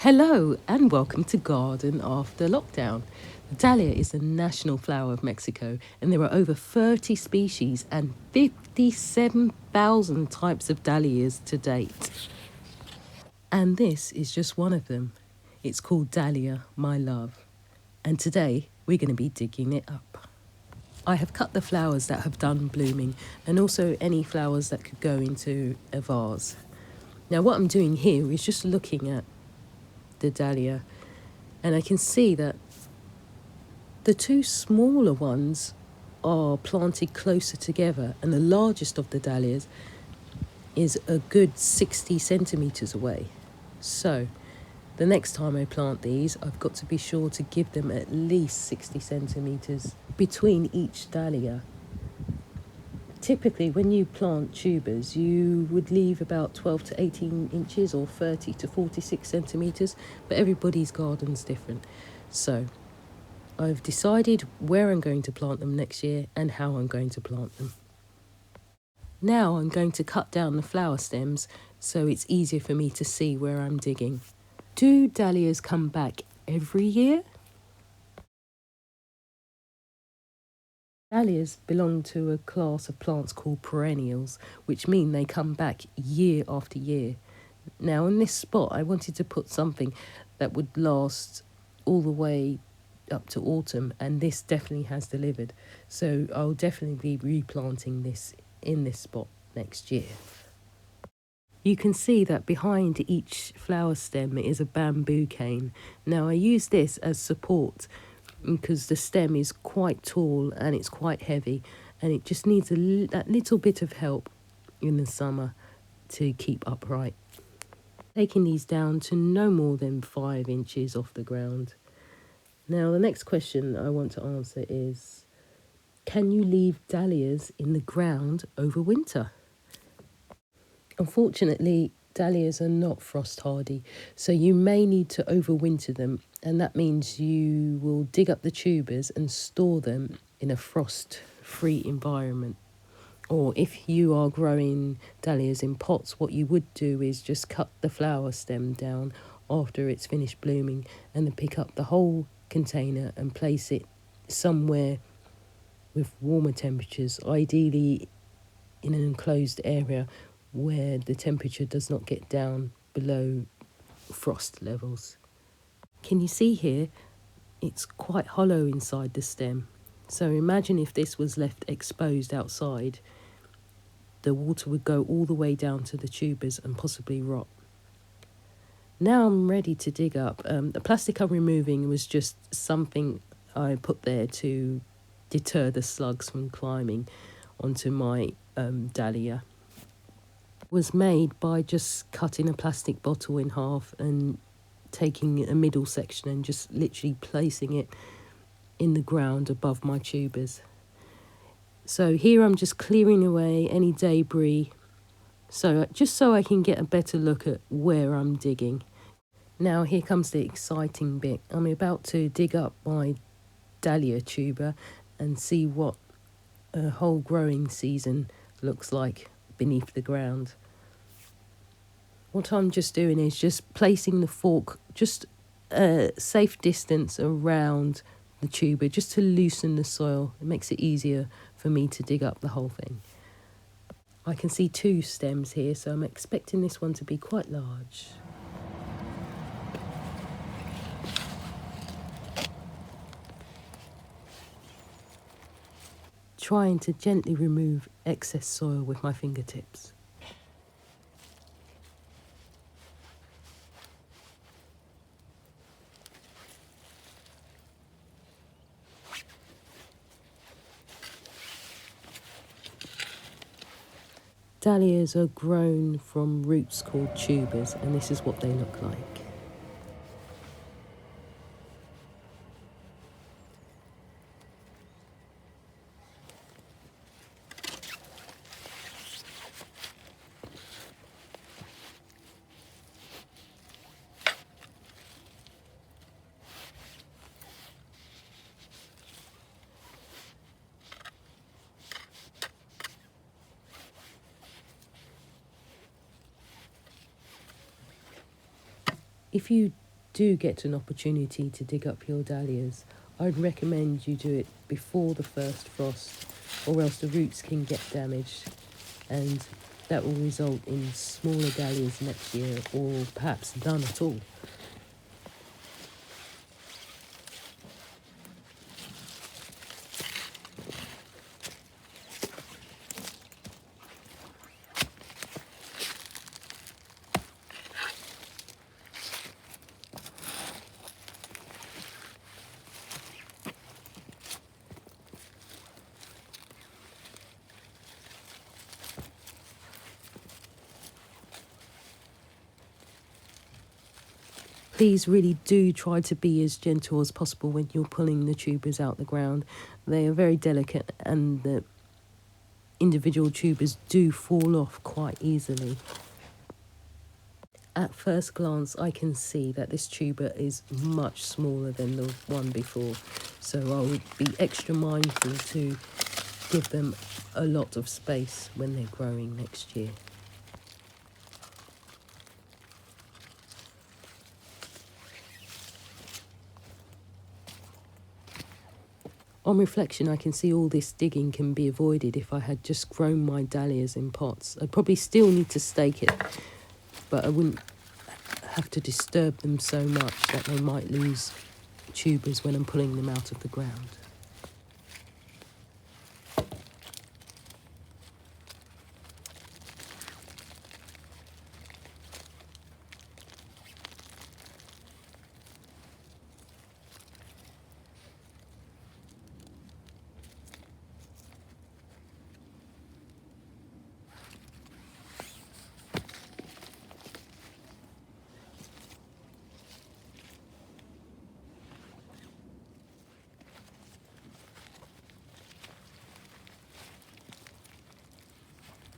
Hello and welcome to Garden After Lockdown. The dahlia is the national flower of Mexico, and there are over 30 species and 57,000 types of dahlias to date. And this is just one of them. It's called Dahlia, my love. And today we're going to be digging it up. I have cut the flowers that have done blooming and also any flowers that could go into a vase. Now what I'm doing here is just looking at the dahlia, and I can see that the two smaller ones are planted closer together, and the largest of the dahlias is a good 60 centimetres away. So the next time I plant these, I've got to be sure to give them at least 60 centimetres between each dahlia. Typically, when you plant tubers, you would leave about 12 to 18 inches or 30 to 46 centimetres, but everybody's garden's different. So I've decided where I'm going to plant them next year and how I'm going to plant them. Now I'm going to cut down the flower stems so it's easier for me to see where I'm digging. Do dahlias come back every year? Dahlias belong to a class of plants called perennials, which mean they come back year after year. Now, in this spot, I wanted to put something that would last all the way up to autumn, and this definitely has delivered. So I'll definitely be replanting this in this spot next year. You can see that behind each flower stem is a bamboo cane. Now, I use this as support because the stem is quite tall and it's quite heavy, and it just needs that little bit of help in the summer to keep upright. Taking these down to no more than 5 inches off the ground. Now the next question I want to answer is, can you leave dahlias in the ground over winter? Unfortunately, dahlias are not frost hardy, so you may need to overwinter them, and that means you will dig up the tubers and store them in a frost-free environment. Or if you are growing dahlias in pots, what you would do is just cut the flower stem down after it's finished blooming and then pick up the whole container and place it somewhere with warmer temperatures, ideally in an enclosed area where the temperature does not get down below frost levels. Can you see here? It's quite hollow inside the stem. So imagine if this was left exposed outside, the water would go all the way down to the tubers and possibly rot. Now I'm ready to dig up. The plastic I'm removing was just something I put there to deter the slugs from climbing onto my dahlia. It was made by just cutting a plastic bottle in half and taking a middle section and just literally placing it in the ground above my tubers. So here I'm just clearing away any debris, just so I can get a better look at where I'm digging. Now here comes the exciting bit. I'm about to dig up my dahlia tuber and see what a whole growing season looks like beneath the ground. What I'm just doing is just placing the fork just a safe distance around the tuber just to loosen the soil. It makes it easier for me to dig up the whole thing. I can see 2 stems here, so I'm expecting this one to be quite large. Trying to gently remove excess soil with my fingertips. Dahlias are grown from roots called tubers, and this is what they look like. If you do get an opportunity to dig up your dahlias, I'd recommend you do it before the first frost, or else the roots can get damaged, and that will result in smaller dahlias next year, or perhaps none at all. Please really do try to be as gentle as possible when you're pulling the tubers out the ground. They are very delicate, and the individual tubers do fall off quite easily. At first glance, I can see that this tuber is much smaller than the one before, so I would be extra mindful to give them a lot of space when they're growing next year. On reflection, I can see all this digging can be avoided if I had just grown my dahlias in pots. I'd probably still need to stake it, but I wouldn't have to disturb them so much that they might lose tubers when I'm pulling them out of the ground.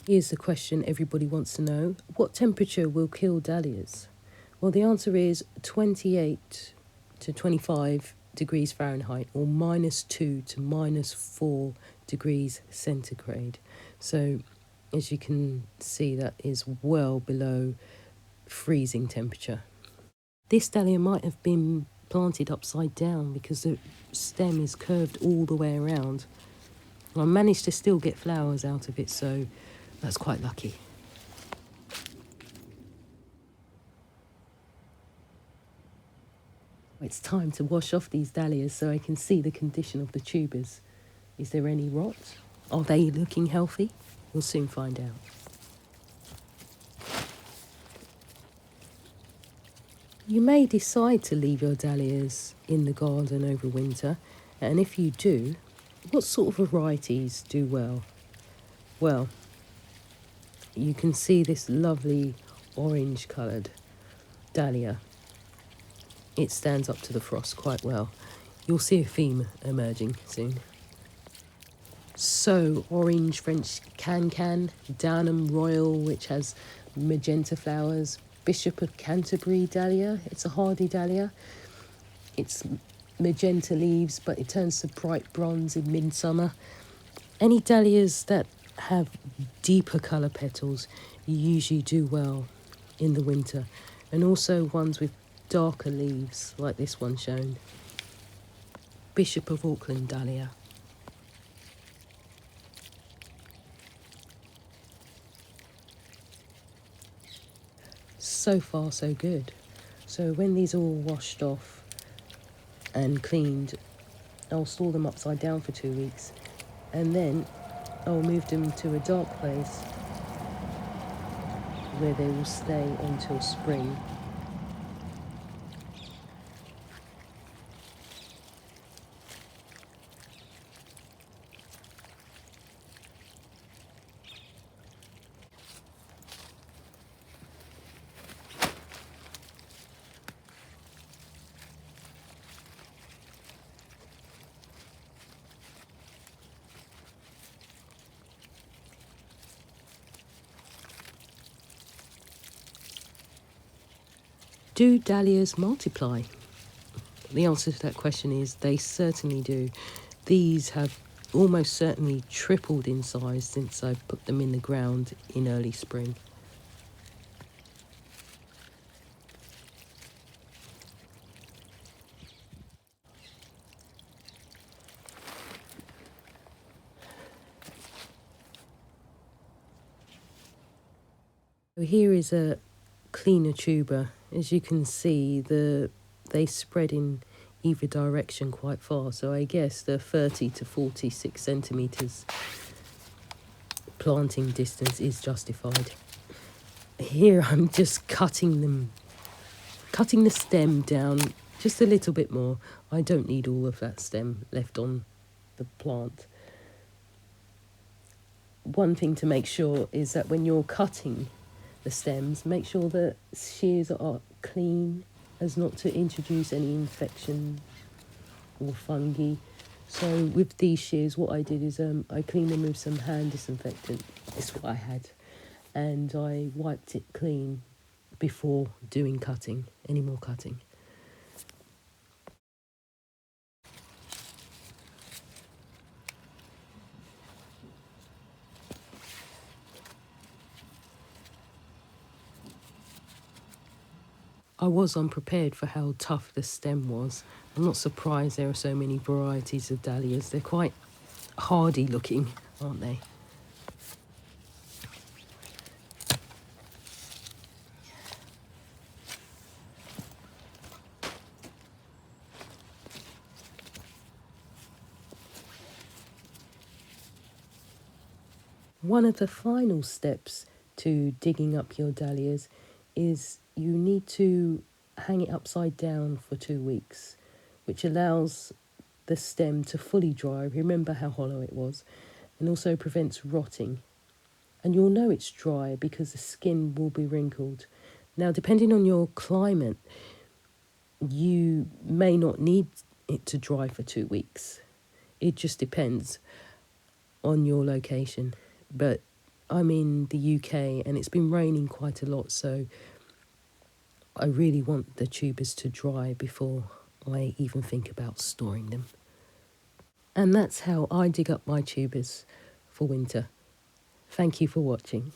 Here's the question everybody wants to know. What temperature will kill dahlias? Well, the answer is 28 to 25 degrees Fahrenheit, or -2 to -4 degrees centigrade. So, as you can see, that is well below freezing temperature. This dahlia might have been planted upside down because the stem is curved all the way around. I managed to still get flowers out of it, so that's quite lucky. It's time to wash off these dahlias so I can see the condition of the tubers. Is there any rot? Are they looking healthy? We'll soon find out. You may decide to leave your dahlias in the garden over winter, and if you do, what sort of varieties do well? Well, you can see this lovely orange coloured dahlia. It stands up to the frost quite well. You'll see a theme emerging soon. So, orange French can, Downham Royal, which has magenta flowers, Bishop of Canterbury dahlia. It's a hardy dahlia. It's magenta leaves, but it turns to bright bronze in midsummer. Any dahlias that have deeper colour petals usually do well in the winter, and also ones with darker leaves like this one shown. Bishop of Auckland dahlia. So far so good. So when these are all washed off and cleaned, I'll store them upside down for 2 weeks, and then I'll move them to a dark place where they will stay until spring. Do dahlias multiply? The answer to that question is they certainly do. These have almost certainly tripled in size since I put them in the ground in early spring. Here is a cleaner tuber. As you can see, they spread in either direction quite far, so I guess the 30 to 46 centimetres planting distance is justified. Here I'm just cutting the stem down just a little bit more. I don't need all of that stem left on the plant. One thing to make sure is that when you're cutting the stems, make sure the shears are clean as not to introduce any infection or fungi. So with these shears, what I did is I cleaned them with some hand disinfectant. It's what I had. And I wiped it clean before doing any more cutting. I was unprepared for how tough the stem was. I'm not surprised there are so many varieties of dahlias. They're quite hardy looking, aren't they? One of the final steps to digging up your dahlias is you need to hang it upside down for 2 weeks, which allows the stem to fully dry. Remember how hollow it was, and also prevents rotting. And you'll know it's dry because the skin will be wrinkled. Now, depending on your climate, you may not need it to dry for 2 weeks. It just depends on your location. But I'm in the UK and it's been raining quite a lot, so I really want the tubers to dry before I even think about storing them. And that's how I dig up my tubers for winter. Thank you for watching.